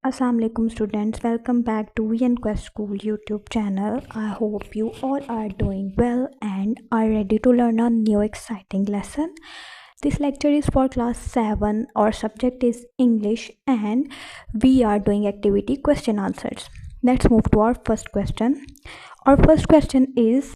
Assalamu alaikum students, welcome back to VN School YouTube channel. I hope you all are doing well and are ready to learn a new exciting lesson. This lecture is for class 7. Our subject is English and we are doing activity question answers. Let's move to our first question. Our first question is,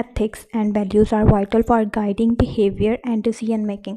Ethics and values are vital for guiding behavior and decision making.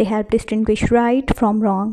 They help distinguish right from wrong.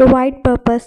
Provide purpose،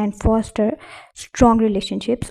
And foster strong relationships،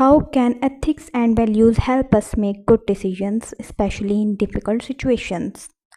How can ethics and values help us make good decisions, especially in difficult situations؟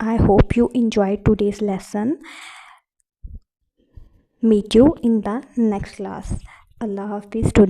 I hope you enjoyed today's lesson. Meet you in the next class. Allah Hafiz students.